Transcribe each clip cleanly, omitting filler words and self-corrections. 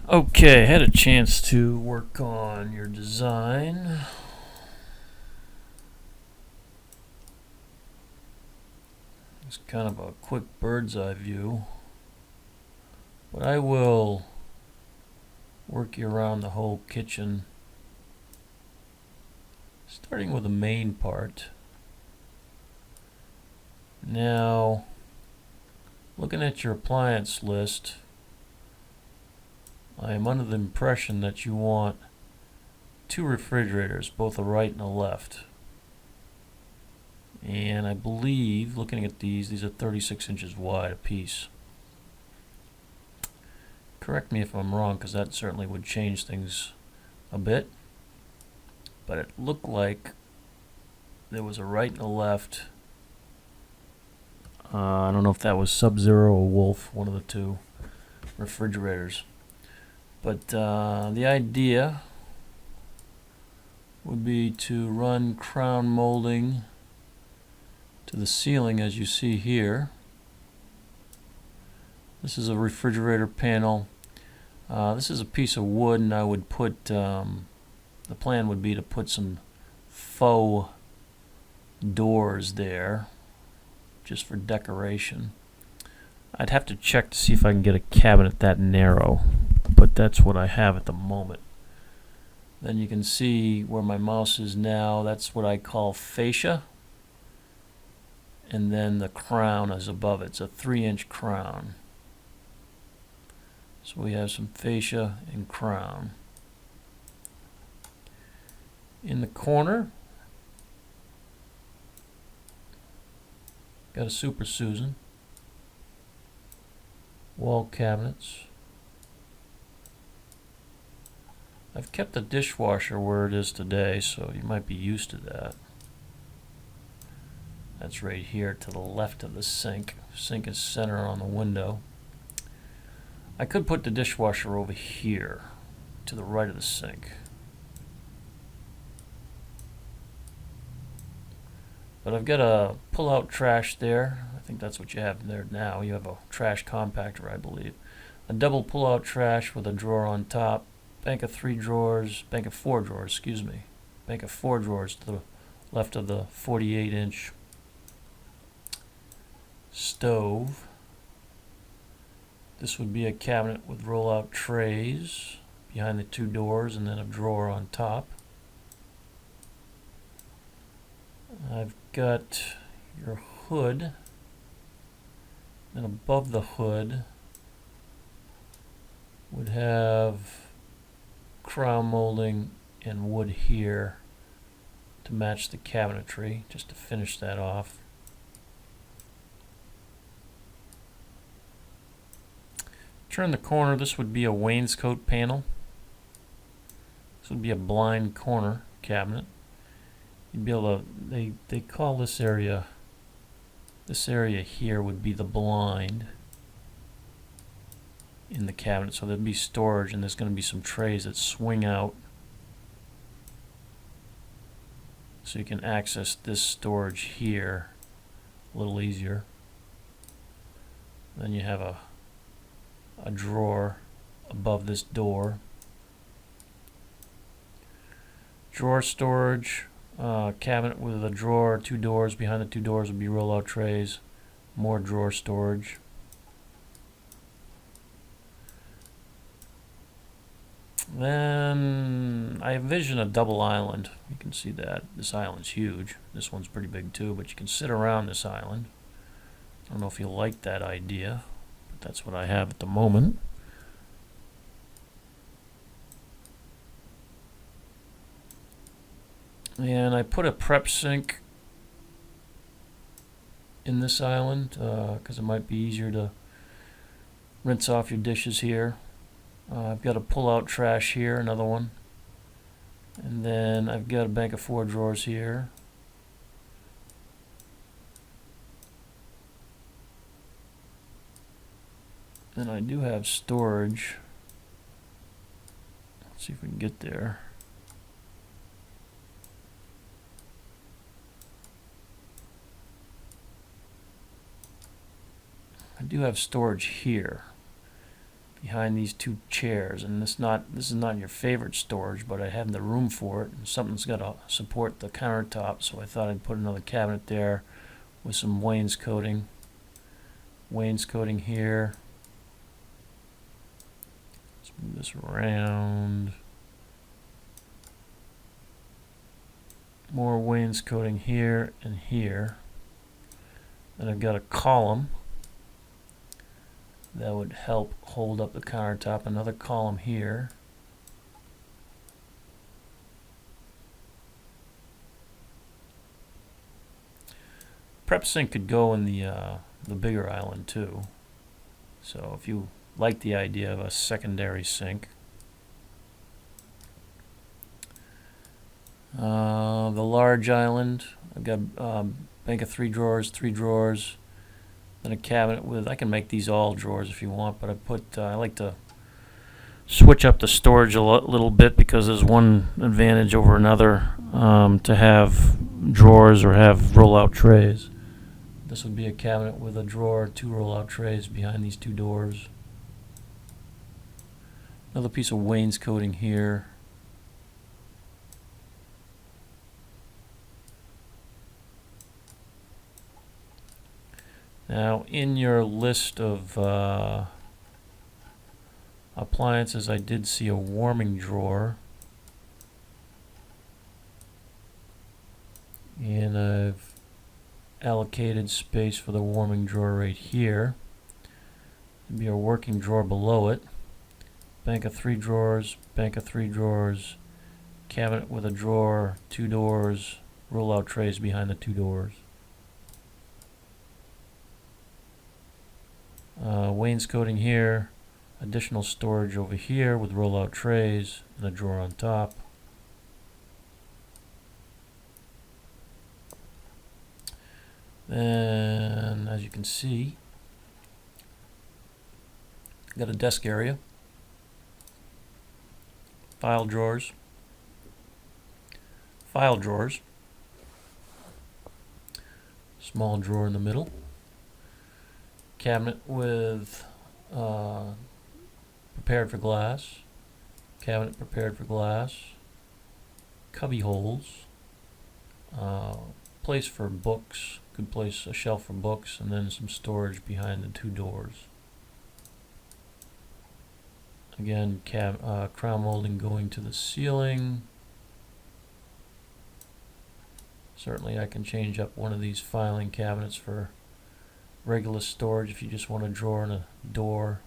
Okay, had a chance to work on your design. It's kind of a quick bird's eye view, but I will work you around the whole kitchen, starting with the main part. Now, looking at your appliance list, I am under the impression that you want two refrigerators, both a right and a left. And I believe, looking at these are 36 inches wide apiece. Correct me if I'm wrong, because that certainly would change things a bit. But it looked like there was a right and a left. I don't know if that was Sub-Zero or Wolf, one of the two refrigerators. But the idea would be to run crown molding to the ceiling, as you see here. This is a refrigerator panel. This is a piece of wood, and I would put, the plan would be to put some faux doors there, just for decoration. I'd have to check to see if I can get a cabinet that narrow, but that's what I have at the moment. Then you can see where my mouse is now. That's what I call fascia. And then the crown is above it. It's a 3-inch crown. So we have some fascia and crown. In the corner, got a Super Susan. Wall cabinets. I've kept the dishwasher where it is today, so you might be used to that. That's right here to the left of the sink. Sink is centered on the window. I could put the dishwasher over here to the right of the sink. But I've got a pull-out trash there. I think that's what you have there now. You have a trash compactor, I believe. A double pull-out trash with a drawer on top. Bank of 4 drawers, excuse me. Bank of 4 drawers to the left of the 48-inch stove. This would be a cabinet with roll-out trays behind the 2 doors and then a drawer on top. I've got your hood, and above the hood would have crown molding and wood here to match the cabinetry, just to finish that off. Turn the corner, this would be a wainscot panel. This would be a blind corner cabinet. You'd be able to, they call this area here would be the blind in the cabinet. So there'd be storage, and there's going to be some trays that swing out, so you can access this storage here a little easier. Then you have a drawer above this door. Drawer storage, cabinet with a drawer, 2 doors. Behind the 2 doors would be roll-out trays. More drawer storage. Then I envision a double island. You can see that. This island's huge. This one's pretty big too, but you can sit around this island. I don't know if you like that idea, but that's what I have at the moment. And I put a prep sink in this island because it might be easier to rinse off your dishes here. I've got a pull-out trash here, another one. And then I've got a bank of 4 drawers here. Then I do have storage. Let's see if we can get there. I do have storage here behind these two chairs, and this is not your favorite storage, but I have the room for it, and something's got to support the countertop, so I thought I'd put another cabinet there with some wainscoting here. Let's move this around. More wainscoting here and here. Then I've got a column that would help hold up the countertop. Another column here. Prep sink could go in the bigger island too. So if you like the idea of a secondary sink. The large island, I've got bank of three drawers, then a cabinet with, I can make these all drawers if you want, but I like to switch up the storage a little bit because there's one advantage over another to have drawers or have roll-out trays. This would be a cabinet with a drawer, two roll-out trays behind these two doors. Another piece of wainscoting here. Now, in your list of appliances, I did see a warming drawer. And I've allocated space for the warming drawer right here. There'd be a working drawer below it. Bank of three drawers, cabinet with a drawer, two doors, roll-out trays behind the two doors. Wainscoting here, additional storage over here with roll-out trays and a drawer on top. Then, as you can see, got a desk area, file drawers, small drawer in the middle, cabinet with prepared for glass, cubby holes, place for books, could place a shelf for books, and then some storage behind the two doors. Again, crown molding going to the ceiling. Certainly I can change up one of these filing cabinets for regular storage if you just want a drawer and a door.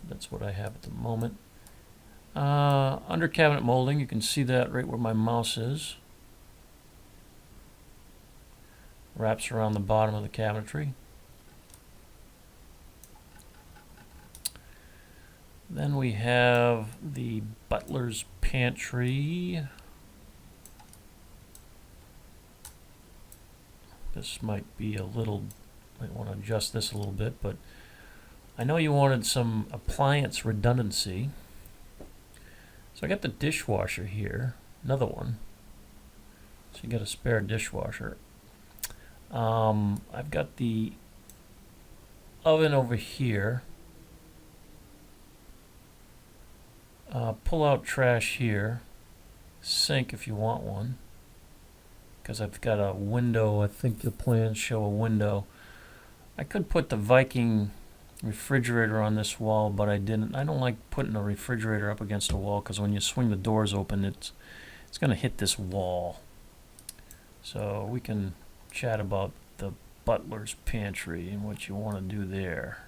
That's what I have at the moment. Under cabinet molding, you can see that right where my mouse is. Wraps around the bottom of the cabinetry. Then we have the butler's pantry. This might be might want to adjust this a little bit, but I know you wanted some appliance redundancy. So I got the dishwasher here, another one. So you got a spare dishwasher. I've got the oven over here. Pull out trash here. Sink if you want one. Because I've got a window. I think the plans show a window. I could put the Viking refrigerator on this wall, but I didn't. I don't like putting a refrigerator up against a wall because when you swing the doors open, it's going to hit this wall. So we can chat about the butler's pantry and what you want to do there.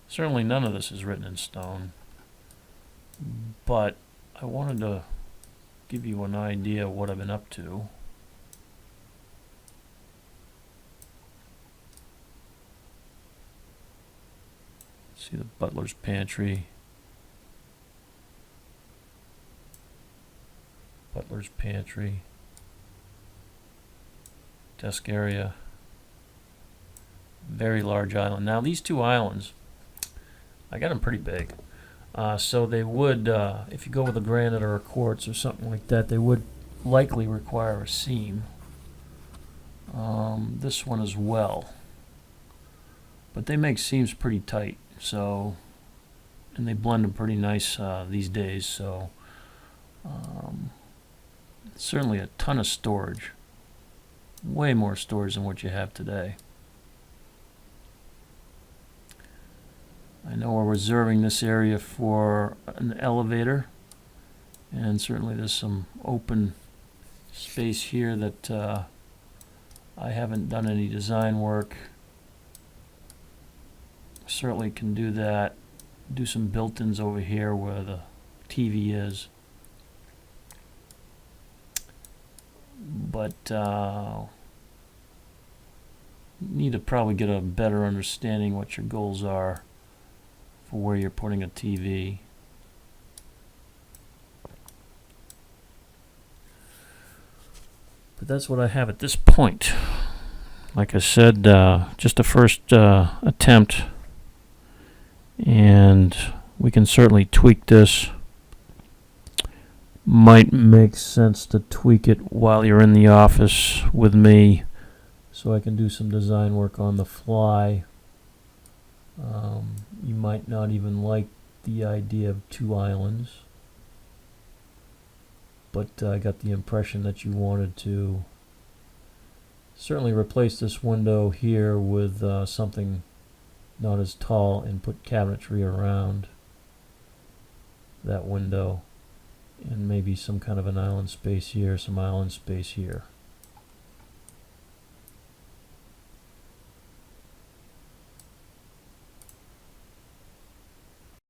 Certainly none of this is written in stone, but I wanted to give you an idea of what I've been up to. See the butler's pantry. Desk area. Very large island. Now these two islands, I got them pretty big. So they would, if you go with a granite or a quartz or something like that, they would likely require a seam. This one as well. but they make seams pretty tight, so, and they blend them pretty nice these days, so certainly a ton of storage, way more storage than what you have today. I know we're reserving this area for an elevator, and certainly there's some open space here that I haven't done any design work. Certainly can do that. Do some built-ins over here where the TV is. But need to probably get a better understanding what your goals are for where you're putting a TV. But that's what I have at this point. Like I said, just a first attempt, and we can certainly tweak this. Might make sense to tweak it while you're in the office with me, so I can do some design work on the fly. You might not even like the idea of 2 islands, but I got the impression that you wanted to certainly replace this window here with something not as tall and put cabinetry around that window, and maybe some kind of an island space here, some island space here.